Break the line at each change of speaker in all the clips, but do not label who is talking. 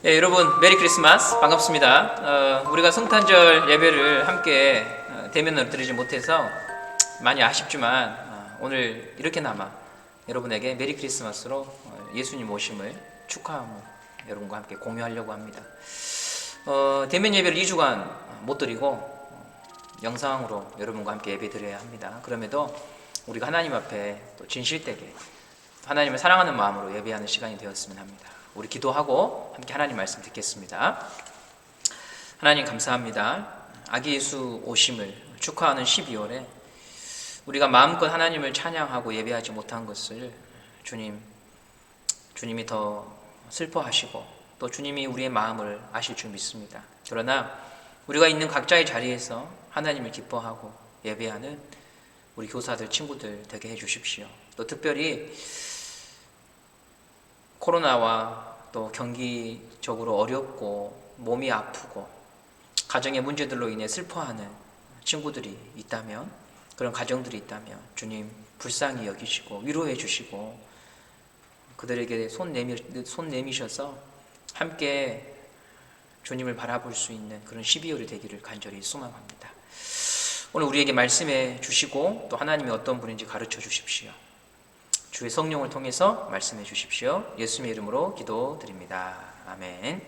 네, 여러분 메리 크리스마스 반갑습니다. 우리가 성탄절 예배를 함께 대면으로 드리지 못해서 많이 아쉽지만 오늘 이렇게나마 여러분에게 메리 크리스마스로 예수님 오심을 축하하며 여러분과 함께 공유하려고 합니다. 대면 예배를 2주간 못 드리고 영상으로 여러분과 함께 예배 드려야 합니다. 그럼에도 우리가 하나님 앞에 또 진실되게 하나님을 사랑하는 마음으로 예배하는 시간이 되었으면 합니다. 우리 기도하고 함께 하나님 말씀 듣겠습니다. 하나님 감사합니다. 아기 예수 오심을 축하하는 12월에 우리가 마음껏 하나님을 찬양하고 예배하지 못한 것을 주님이 더 슬퍼하시고 또 주님이 우리의 마음을 아실 줄 믿습니다. 그러나 우리가 있는 각자의 자리에서 하나님을 기뻐하고 예배하는 우리 교사들, 친구들 되게 해주십시오. 또 특별히 코로나와 또 경기적으로 어렵고 몸이 아프고 가정의 문제들로 인해 슬퍼하는 친구들이 있다면, 그런 가정들이 있다면 주님 불쌍히 여기시고 위로해 주시고 그들에게 손 내미셔서 함께 주님을 바라볼 수 있는 그런 12월이 되기를 간절히 소망합니다. 오늘 우리에게 말씀해 주시고 또 하나님이 어떤 분인지 가르쳐 주십시오. 주의 성령을 통해서 말씀해 주십시오. 예수님의 이름으로 기도드립니다. 아멘.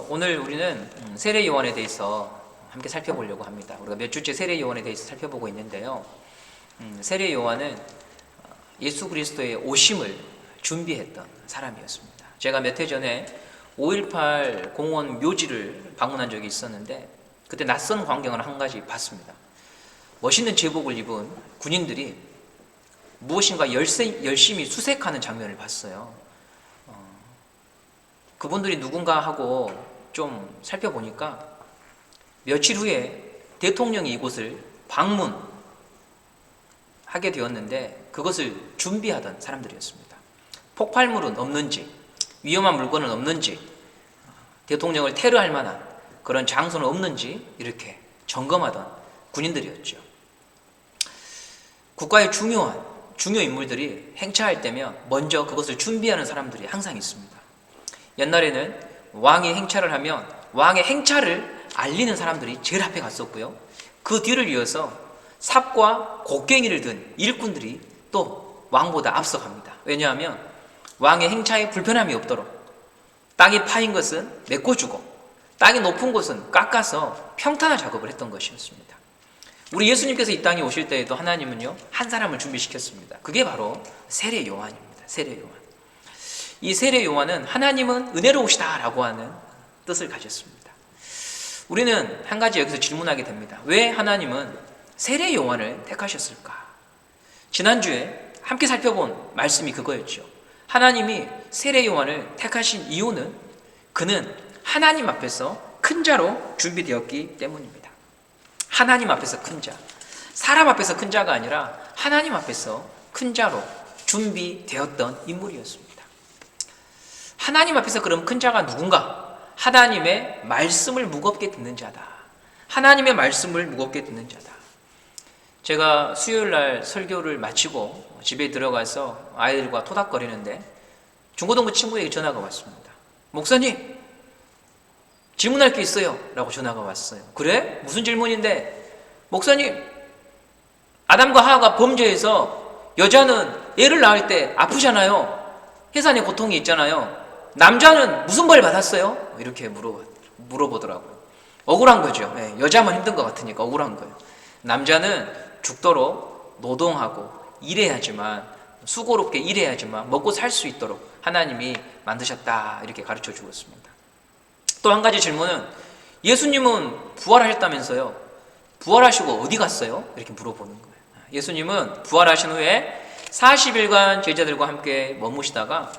오늘 우리는 세례 요한에 대해서 함께 살펴보려고 합니다. 우리가 몇 주째 세례 요한에 대해서 살펴보고 있는데요. 세례 요한은 예수 그리스도의 오심을 준비했던 사람이었습니다. 제가 몇 해 전에 5.18 공원 묘지를 방문한 적이 있었는데 그때 낯선 광경을 한 가지 봤습니다. 멋있는 제복을 입은 군인들이 무엇인가 열심히 수색하는 장면을 봤어요. 그분들이 누군가 하고 좀 살펴보니까 며칠 후에 대통령이 이곳을 방문하게 되었는데 그것을 준비하던 사람들이었습니다. 폭발물은 없는지, 위험한 물건은 없는지, 대통령을 테러할 만한 그런 장소는 없는지 이렇게 점검하던 군인들이었죠. 국가의 중요 인물들이 행차할 때면 먼저 그것을 준비하는 사람들이 항상 있습니다. 옛날에는 왕이 행차를 하면 왕의 행차를 알리는 사람들이 제일 앞에 갔었고요. 그 뒤를 이어서 삽과 곡괭이를 든 일꾼들이 또 왕보다 앞서갑니다. 왜냐하면 왕의 행차에 불편함이 없도록 땅이 파인 것은 메꿔주고 땅이 높은 곳은 깎아서 평탄화 작업을 했던 것이었습니다. 우리 예수님께서 이 땅에 오실 때에도 하나님은요 한 사람을 준비시켰습니다. 그게 바로 세례 요한입니다. 세례 요한. 이 세례 요한은 하나님은 은혜로우시다 라고 하는 뜻을 가졌습니다. 우리는 한 가지 여기서 질문하게 됩니다. 왜 하나님은 세례 요한을 택하셨을까? 지난주에 함께 살펴본 말씀이 그거였죠. 하나님이 세례 요한을 택하신 이유는 그는 하나님 앞에서 큰 자로 준비되었기 때문입니다. 하나님 앞에서 큰 자, 사람 앞에서 큰 자가 아니라 하나님 앞에서 큰 자로 준비되었던 인물이었습니다. 하나님 앞에서 그럼 큰 자가 누군가? 하나님의 말씀을 무겁게 듣는 자다. 하나님의 말씀을 무겁게 듣는 자다. 제가 수요일 날 설교를 마치고 집에 들어가서 아이들과 토닥거리는데 중고등부 친구에게 전화가 왔습니다. 목사님, 질문할 게 있어요 라고 전화가 왔어요. 그래? 무슨 질문인데? 목사님, 아담과 하와가 범죄해서 여자는 애를 낳을 때 아프잖아요. 해산의 고통이 있잖아요. 남자는 무슨 벌 받았어요? 이렇게 물어보더라고요. 억울한 거죠. 여자만 힘든 것 같으니까 억울한 거예요. 남자는 죽도록 노동하고 일해야지만, 수고롭게 일해야지만 먹고 살 수 있도록 하나님이 만드셨다 이렇게 가르쳐 주었습니다. 또 한 가지 질문은 예수님은 부활하셨다면서요. 부활하시고 어디 갔어요? 이렇게 물어보는 거예요. 예수님은 부활하신 후에 40일간 제자들과 함께 머무시다가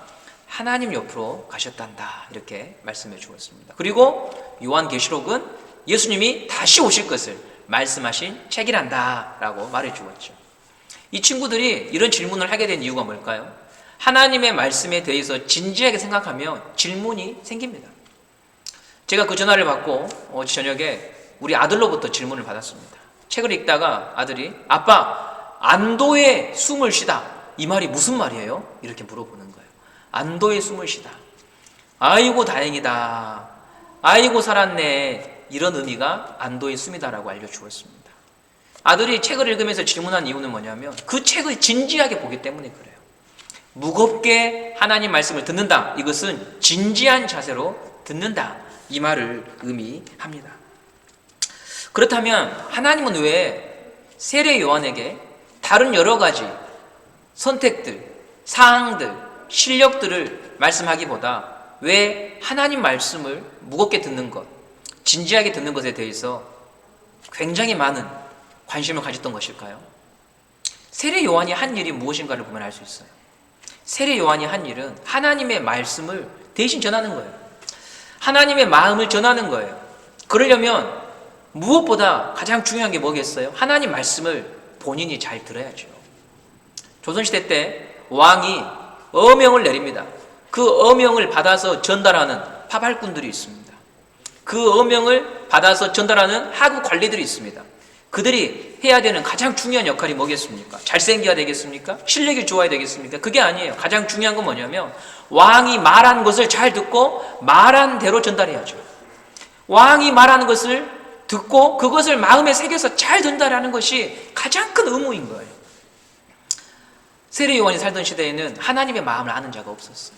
하나님 옆으로 가셨단다 이렇게 말씀해 주었습니다. 그리고 요한계시록은 예수님이 다시 오실 것을 말씀하신 책이란다 라고 말해 주었죠. 이 친구들이 이런 질문을 하게 된 이유가 뭘까요? 하나님의 말씀에 대해서 진지하게 생각하면 질문이 생깁니다. 제가 그 전화를 받고 어제 저녁에 우리 아들로부터 질문을 받았습니다. 책을 읽다가 아들이 아빠, 안도의 숨을 쉬다 이 말이 무슨 말이에요? 이렇게 물어보는 거예요. 안도의 숨을 쉬다. 아이고 다행이다. 아이고 살았네. 이런 의미가 안도의 숨이다라고 알려주었습니다. 아들이 책을 읽으면서 질문한 이유는 뭐냐면 그 책을 진지하게 보기 때문에 그래요. 무겁게 하나님 말씀을 듣는다. 이것은 진지한 자세로 듣는다. 이 말을 의미합니다. 그렇다면 하나님은 왜 세례 요한에게 다른 여러 가지 선택들, 사항들, 실력들을 말씀하기보다 왜 하나님 말씀을 무겁게 듣는 것, 진지하게 듣는 것에 대해서 굉장히 많은 관심을 가졌던 것일까요? 세례 요한이 한 일이 무엇인가를 보면 알 수 있어요. 세례 요한이 한 일은 하나님의 말씀을 대신 전하는 거예요. 하나님의 마음을 전하는 거예요. 그러려면 무엇보다 가장 중요한 게 뭐겠어요? 하나님 말씀을 본인이 잘 들어야죠. 조선시대 때 왕이 어명을 내립니다. 그 어명을 받아서 전달하는 파발꾼들이 있습니다. 그 어명을 받아서 전달하는 하급 관리들이 있습니다. 그들이 해야 되는 가장 중요한 역할이 뭐겠습니까? 잘생겨야 되겠습니까? 실력이 좋아야 되겠습니까? 그게 아니에요. 가장 중요한 건 뭐냐면 왕이 말한 것을 잘 듣고 말한 대로 전달해야죠. 왕이 말하는 것을 듣고 그것을 마음에 새겨서 잘 전달하는 것이 가장 큰 의무인 거예요. 세례 요한이 살던 시대에는 하나님의 마음을 아는 자가 없었어요.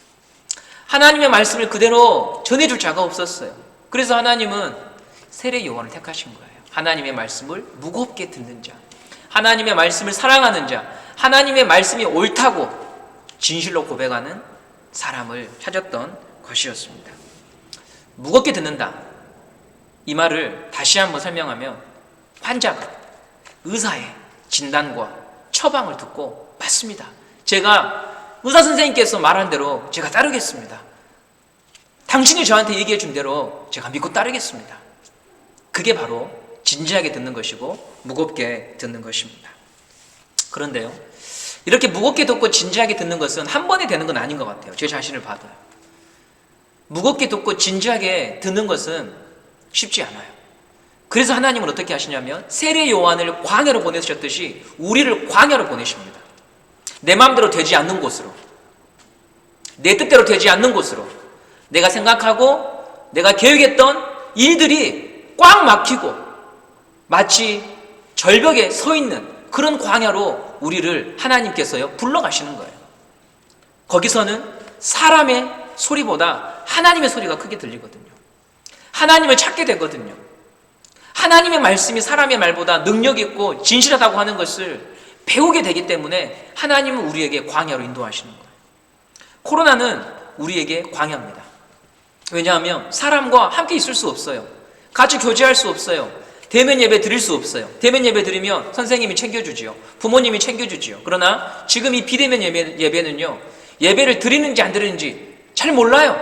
하나님의 말씀을 그대로 전해줄 자가 없었어요. 그래서 하나님은 세례 요한을 택하신 거예요. 하나님의 말씀을 무겁게 듣는 자, 하나님의 말씀을 사랑하는 자, 하나님의 말씀이 옳다고 진실로 고백하는 사람을 찾았던 것이었습니다. 무겁게 듣는다. 이 말을 다시 한번 설명하면 환자가 의사의 진단과 처방을 듣고 맞습니다. 제가 의사 선생님께서 말한 대로 제가 따르겠습니다. 당신이 저한테 얘기해 준 대로 제가 믿고 따르겠습니다. 그게 바로 진지하게 듣는 것이고 무겁게 듣는 것입니다. 그런데요, 이렇게 무겁게 듣고 진지하게 듣는 것은 한 번에 되는 건 아닌 것 같아요. 제 자신을 봐도요. 무겁게 듣고 진지하게 듣는 것은 쉽지 않아요. 그래서 하나님은 어떻게 하시냐면 세례 요한을 광야로 보내셨듯이 우리를 광야로 보내십니다. 내 마음대로 되지 않는 곳으로, 내 뜻대로 되지 않는 곳으로, 내가 생각하고 내가 계획했던 일들이 꽉 막히고 마치 절벽에 서 있는 그런 광야로 우리를 하나님께서요 불러가시는 거예요. 거기서는 사람의 소리보다 하나님의 소리가 크게 들리거든요. 하나님을 찾게 되거든요. 하나님의 말씀이 사람의 말보다 능력 있고 진실하다고 하는 것을 배우게 되기 때문에 하나님은 우리에게 광야로 인도하시는 거예요. 코로나는 우리에게 광야입니다. 왜냐하면 사람과 함께 있을 수 없어요. 같이 교제할 수 없어요. 대면 예배 드릴 수 없어요. 대면 예배 드리면 선생님이 챙겨주지요. 부모님이 챙겨주지요. 그러나 지금 이 비대면 예배는요, 예배를 드리는지 안 드리는지 잘 몰라요.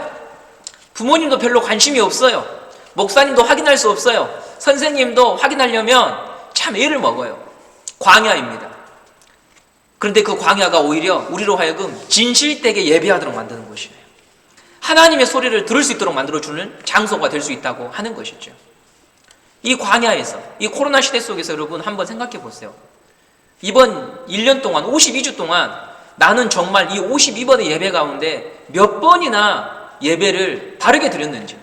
부모님도 별로 관심이 없어요. 목사님도 확인할 수 없어요. 선생님도 확인하려면 참 애를 먹어요. 광야입니다. 그런데 그 광야가 오히려 우리로 하여금 진실되게 예배하도록 만드는 것이에요. 하나님의 소리를 들을 수 있도록 만들어주는 장소가 될 수 있다고 하는 것이죠. 이 광야에서, 이 코로나 시대 속에서 여러분 한번 생각해 보세요. 이번 1년 동안, 52주 동안 나는 정말 이 52번의 예배 가운데 몇 번이나 예배를 바르게 드렸는지,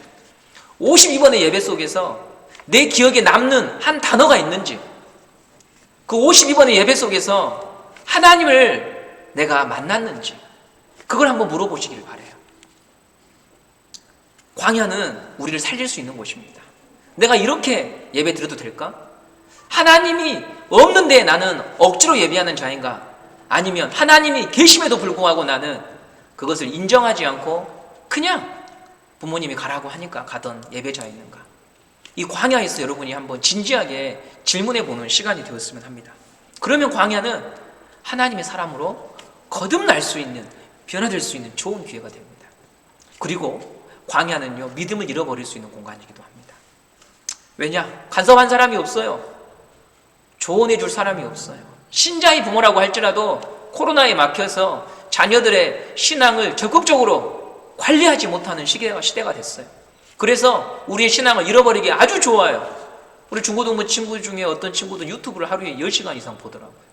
52번의 예배 속에서 내 기억에 남는 한 단어가 있는지, 그 52번의 예배 속에서 하나님을 내가 만났는지, 그걸 한번 물어보시길 바라요. 광야는 우리를 살릴 수 있는 곳입니다. 내가 이렇게 예배 드려도 될까? 하나님이 없는데 나는 억지로 예배하는 자인가? 아니면 하나님이 계심에도 불구하고 나는 그것을 인정하지 않고 그냥 부모님이 가라고 하니까 가던 예배자였는가? 이 광야에서 여러분이 한번 진지하게 질문해 보는 시간이 되었으면 합니다. 그러면 광야는 하나님의 사람으로 거듭날 수 있는, 변화될 수 있는 좋은 기회가 됩니다. 그리고 광야는요, 믿음을 잃어버릴 수 있는 공간이기도 합니다. 왜냐? 간섭한 사람이 없어요. 조언해 줄 사람이 없어요. 신자의 부모라고 할지라도 코로나에 막혀서 자녀들의 신앙을 적극적으로 관리하지 못하는 시대가 됐어요. 그래서 우리의 신앙을 잃어버리기 아주 좋아요. 우리 중고등부 친구 중에 어떤 친구도 유튜브를 하루에 10시간 이상 보더라고요.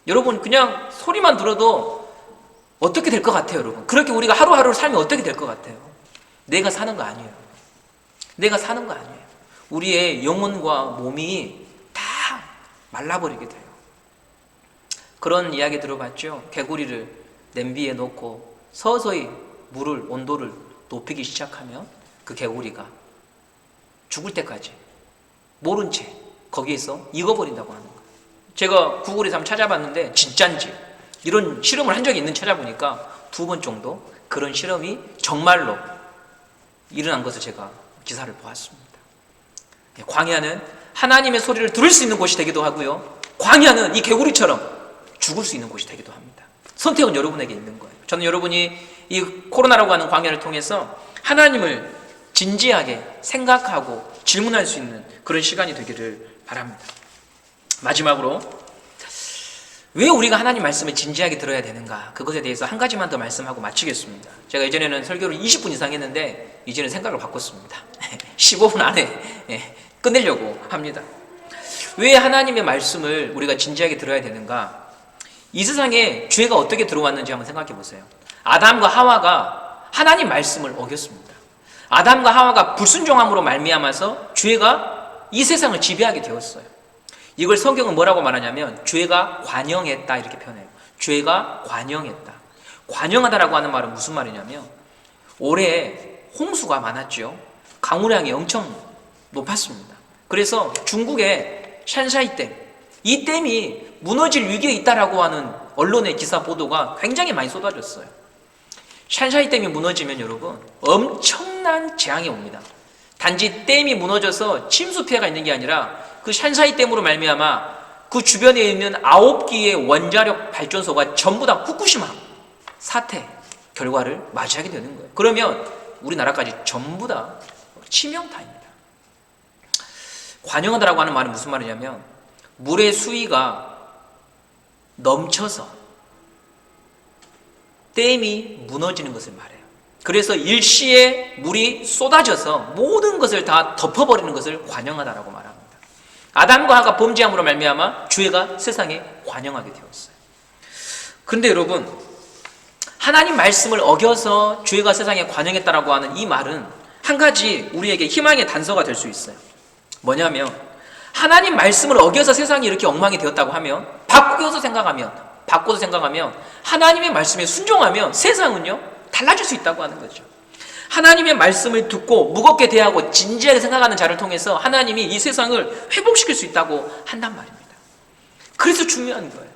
여러분 그냥 소리만 들어도 어떻게 될 것 같아요, 여러분? 그렇게 우리가 하루하루 살면 어떻게 될 것 같아요? 내가 사는 거 아니에요. 내가 사는 거 아니에요. 우리의 영혼과 몸이 다 말라버리게 돼요. 그런 이야기 들어봤죠? 개구리를 냄비에 넣고 서서히 온도를 높이기 시작하면 그 개구리가 죽을 때까지 모른 채 거기에서 익어버린다고 하는 거예요. 제가 구글에서 한번 찾아봤는데 진짠지 이런 실험을 한 적이 있는 찾아보니까 2번 정도 그런 실험이 정말로 일어난 것을 제가 기사를 보았습니다. 광야는 하나님의 소리를 들을 수 있는 곳이 되기도 하고요, 광야는 이 개구리처럼 죽을 수 있는 곳이 되기도 합니다. 선택은 여러분에게 있는 거예요. 저는 여러분이 이 코로나라고 하는 광야를 통해서 하나님을 진지하게 생각하고 질문할 수 있는 그런 시간이 되기를 바랍니다. 마지막으로 왜 우리가 하나님 말씀을 진지하게 들어야 되는가, 그것에 대해서 한 가지만 더 말씀하고 마치겠습니다. 제가 예전에는 설교를 20분 이상 했는데 이제는 생각을 바꿨습니다. 15분 안에 끝내려고 합니다. 왜 하나님의 말씀을 우리가 진지하게 들어야 되는가? 이 세상에 죄가 어떻게 들어왔는지 한번 생각해 보세요. 아담과 하와가 하나님 말씀을 어겼습니다. 아담과 하와가 불순종함으로 말미암아서 죄가 이 세상을 지배하게 되었어요. 이걸 성경은 뭐라고 말하냐면 죄가 관영했다 이렇게 표현해요. 죄가 관영했다. 관영하다라고 하는 말은 무슨 말이냐면 올해 홍수가 많았죠. 강우량이 엄청 높았습니다. 그래서 중국의 샨샤이댐, 이 댐이 무너질 위기에 있다라고 하는 언론의 기사 보도가 굉장히 많이 쏟아졌어요. 샨샤이댐이 무너지면 여러분 엄청난 재앙이 옵니다. 단지 댐이 무너져서 침수 피해가 있는 게 아니라 그 샨샤이댐으로 말미암아 그 주변에 있는 9기의 원자력 발전소가 전부 다 후쿠시마 사태 결과를 맞이하게 되는 거예요. 그러면 우리나라까지 전부 다 치명타입니다. 관영하다라고 하는 말은 무슨 말이냐면 물의 수위가 넘쳐서 댐이 무너지는 것을 말해요. 그래서 일시에 물이 쏟아져서 모든 것을 다 덮어버리는 것을 관영하다라고 말합니다. 아담과 하와가 범죄함으로 말미암아 죄가 세상에 관영하게 되었어요. 그런데 여러분, 하나님 말씀을 어겨서 죄가 세상에 관영했다라고 하는 이 말은 한 가지 우리에게 희망의 단서가 될 수 있어요. 뭐냐면 하나님 말씀을 어겨서 세상이 이렇게 엉망이 되었다고 하면 바꿔서 생각하면 하나님의 말씀에 순종하면 세상은요 달라질 수 있다고 하는 거죠. 하나님의 말씀을 듣고 무겁게 대하고 진지하게 생각하는 자를 통해서 하나님이 이 세상을 회복시킬 수 있다고 한단 말입니다. 그래서 중요한 거예요.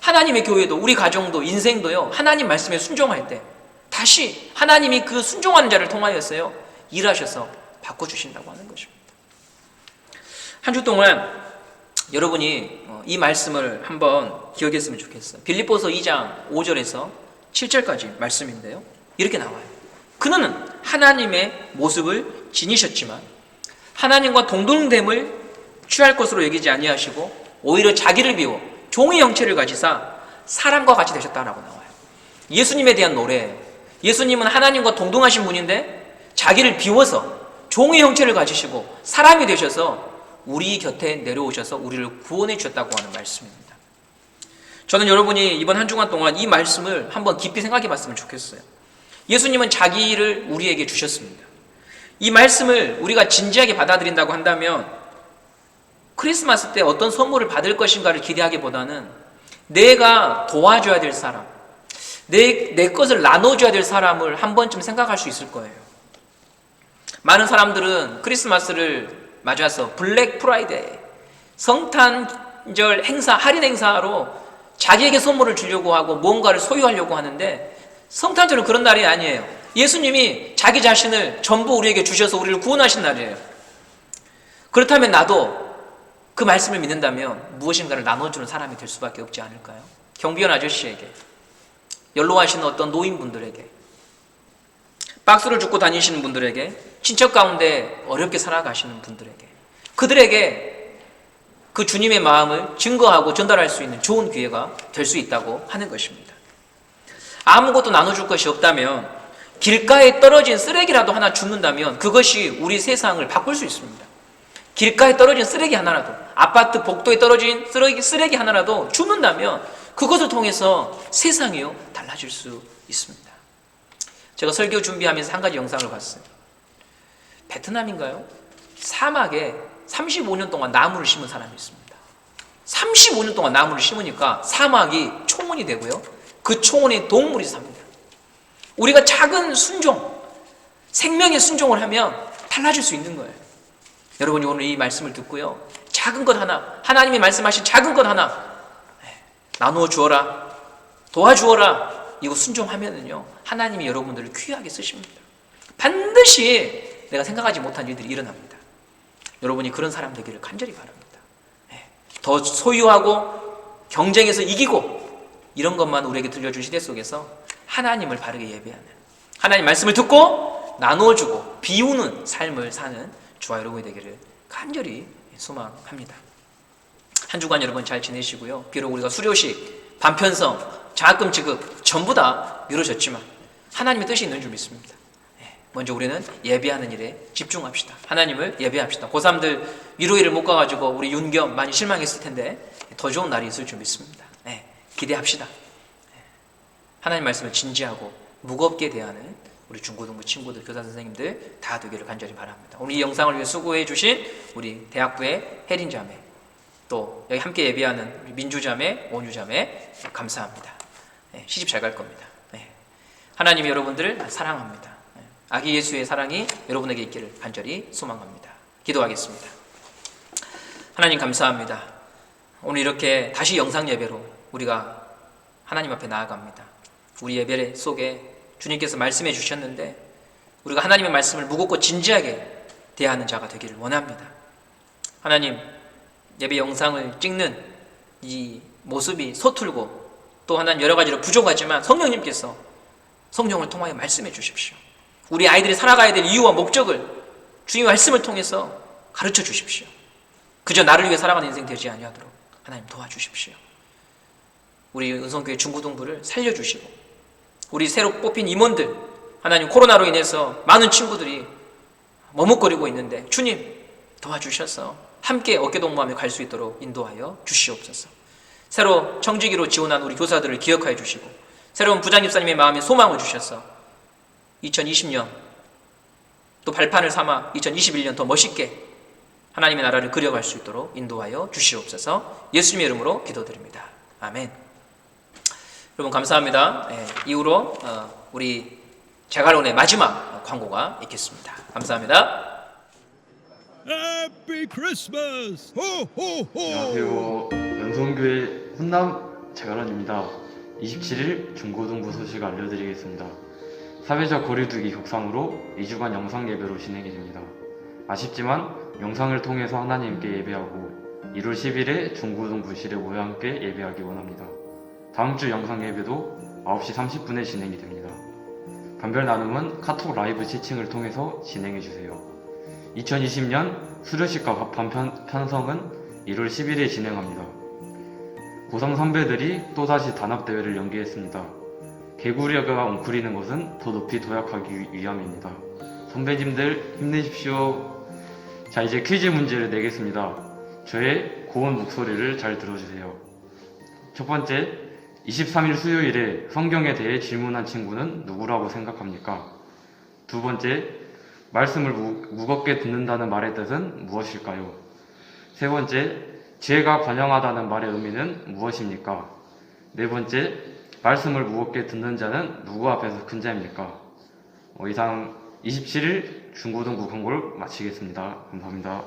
하나님의 교회도 우리 가정도 인생도요 하나님 말씀에 순종할 때 다시 하나님이 그 순종하는 자를 통하여서요 일하셔서 바꿔주신다고 하는 것입니다. 한 주 동안 여러분이 이 말씀을 한번 기억했으면 좋겠어요. 빌립보서 2장 5절에서 7절까지 말씀인데요, 이렇게 나와요. 그는 하나님의 모습을 지니셨지만 하나님과 동등됨을 취할 것으로 여기지 아니하시고 오히려 자기를 비워 종의 형체를 가지사 사람과 같이 되셨다라고 나와요. 예수님에 대한 노래예요. 예수님은 하나님과 동등하신 분인데 자기를 비워서 종의 형체를 가지시고 사람이 되셔서 우리 곁에 내려오셔서 우리를 구원해 주셨다고 하는 말씀입니다. 저는 여러분이 이번 한 주간 동안 이 말씀을 한번 깊이 생각해 봤으면 좋겠어요. 예수님은 자기를 우리에게 주셨습니다. 이 말씀을 우리가 진지하게 받아들인다고 한다면 크리스마스 때 어떤 선물을 받을 것인가를 기대하기보다는 내가 도와줘야 될 사람, 내 것을 나눠줘야 될 사람을 한 번쯤 생각할 수 있을 거예요. 많은 사람들은 크리스마스를 맞아서 블랙 프라이데이, 성탄절 행사, 할인 행사로 자기에게 선물을 주려고 하고 뭔가를 소유하려고 하는데 성탄절은 그런 날이 아니에요. 예수님이 자기 자신을 전부 우리에게 주셔서 우리를 구원하신 날이에요. 그렇다면 나도 그 말씀을 믿는다면 무엇인가를 나눠주는 사람이 될 수밖에 없지 않을까요? 경비원 아저씨에게, 연로하신 어떤 노인분들에게, 박스를 줍고 다니시는 분들에게, 친척 가운데 어렵게 살아가시는 분들에게, 그들에게 그 주님의 마음을 증거하고 전달할 수 있는 좋은 기회가 될 수 있다고 하는 것입니다. 아무것도 나눠줄 것이 없다면 길가에 떨어진 쓰레기라도 하나 줍는다면 그것이 우리 세상을 바꿀 수 있습니다. 길가에 떨어진 쓰레기 하나라도, 아파트 복도에 떨어진 쓰레기 하나라도 줍는다면 그것을 통해서 세상이요 달라질 수 있습니다. 제가 설교 준비하면서 한 가지 영상을 봤어요. 베트남인가요? 사막에 35년 동안 나무를 심은 사람이 있습니다. 35년 동안 나무를 심으니까 사막이 초원이 되고요. 그 초원에 동물이 삽니다. 우리가 작은 순종, 생명의 순종을 하면 달라질 수 있는 거예요. 여러분이 오늘 이 말씀을 듣고요. 작은 것 하나, 하나님이 말씀하신 작은 것 하나 나누어 주어라, 도와주어라, 이거 순종하면은요 하나님이 여러분들을 귀하게 쓰십니다. 반드시 내가 생각하지 못한 일들이 일어납니다. 여러분이 그런 사람 되기를 간절히 바랍니다. 더 소유하고 경쟁에서 이기고 이런 것만 우리에게 들려준 시대 속에서 하나님을 바르게 예배하는, 하나님 말씀을 듣고 나누어주고 비우는 삶을 사는 저와 여러분이 되기를 간절히 소망합니다. 한 주간 여러분 잘 지내시고요. 비록 우리가 수료식, 반편성, 장학금 지급 전부 다 미뤄졌지만 하나님의 뜻이 있는 줄 믿습니다. 먼저 우리는 예배하는 일에 집중합시다. 하나님을 예배합시다. 고3들 위로일을 못 가가지고 우리 윤겸 많이 실망했을 텐데 더 좋은 날이 있을 줄 믿습니다. 기대합시다. 하나님 말씀을 진지하고 무겁게 대하는 우리 중고등부 친구들, 교사 선생님들 다 되기를 간절히 바랍니다. 오늘 이 영상을 위해 수고해 주신 우리 대학부의 혜린 자매, 또 여기 함께 예배하는 우리 민주 자매, 원유 자매 감사합니다. 시집 잘 갈 겁니다. 하나님이 여러분들을 사랑합니다. 아기 예수의 사랑이 여러분에게 있기를 간절히 소망합니다. 기도하겠습니다. 하나님 감사합니다. 오늘 이렇게 다시 영상 예배로 우리가 하나님 앞에 나아갑니다. 우리 예배 속에 주님께서 말씀해 주셨는데 우리가 하나님의 말씀을 무겁고 진지하게 대하는 자가 되기를 원합니다. 하나님, 예배 영상을 찍는 이 모습이 서툴고 또 하나는 여러 가지로 부족하지만 성령님께서 성령을 통하여 말씀해 주십시오. 우리 아이들이 살아가야 될 이유와 목적을 주님의 말씀을 통해서 가르쳐 주십시오. 그저 나를 위해 살아가는 인생 되지 아니하도록 하나님 도와주십시오. 우리 은성교회 중고등부를 살려주시고 우리 새로 뽑힌 임원들, 하나님 코로나로 인해서 많은 친구들이 머뭇거리고 있는데 주님 도와주셔서 함께 어깨동무하며 갈 수 있도록 인도하여 주시옵소서. 새로 청지기로 지원한 우리 교사들을 기억하여 주시고 새로운 부장집사님의 마음에 소망을 주셔서 2020년 또 발판을 삼아 2021년 더 멋있게 하나님의 나라를 그려갈 수 있도록 인도하여 주시옵소서. 예수님의 이름으로 기도드립니다. 아멘. 여러분 감사합니다. 이후로 우리 제갈론의 마지막 광고가 있겠습니다. 감사합니다.
Happy Christmas! Ho, ho, ho!
안녕하세요. 연성교회 훈남 제갈원입니다. 27일 중고등부 소식 알려드리겠습니다. 사회적 거리두기 격상으로 2주간 영상 예배로 진행이 됩니다. 아쉽지만 영상을 통해서 하나님께 예배하고 1월 10일에 중고등부실에 모여 함께 예배하기 원합니다. 다음 주 영상 예배도 9시 30분에 진행이 됩니다. 감별 나눔은 카톡 라이브 채팅을 통해서 진행해주세요. 2020년 수료식과 반편성은 1월 10일에 진행합니다. 고3 선배들이 또다시 단합대회를 연기했습니다. 개구리가 웅크리는 것은 더 높이 도약하기 위함입니다. 선배님들 힘내십시오. 자, 이제 퀴즈 문제를 내겠습니다. 저의 고운 목소리를 잘 들어주세요. 첫 번째, 23일 수요일에 성경에 대해 질문한 친구는 누구라고 생각합니까? 두 번째, 말씀을 무겁게 듣는다는 말의 뜻은 무엇일까요? 세 번째, 지혜가 관영하다는 말의 의미는 무엇입니까? 네 번째, 말씀을 무겁게 듣는 자는 누구 앞에서 큰 자입니까? 이상 27일 중고등부 광고를 마치겠습니다. 감사합니다.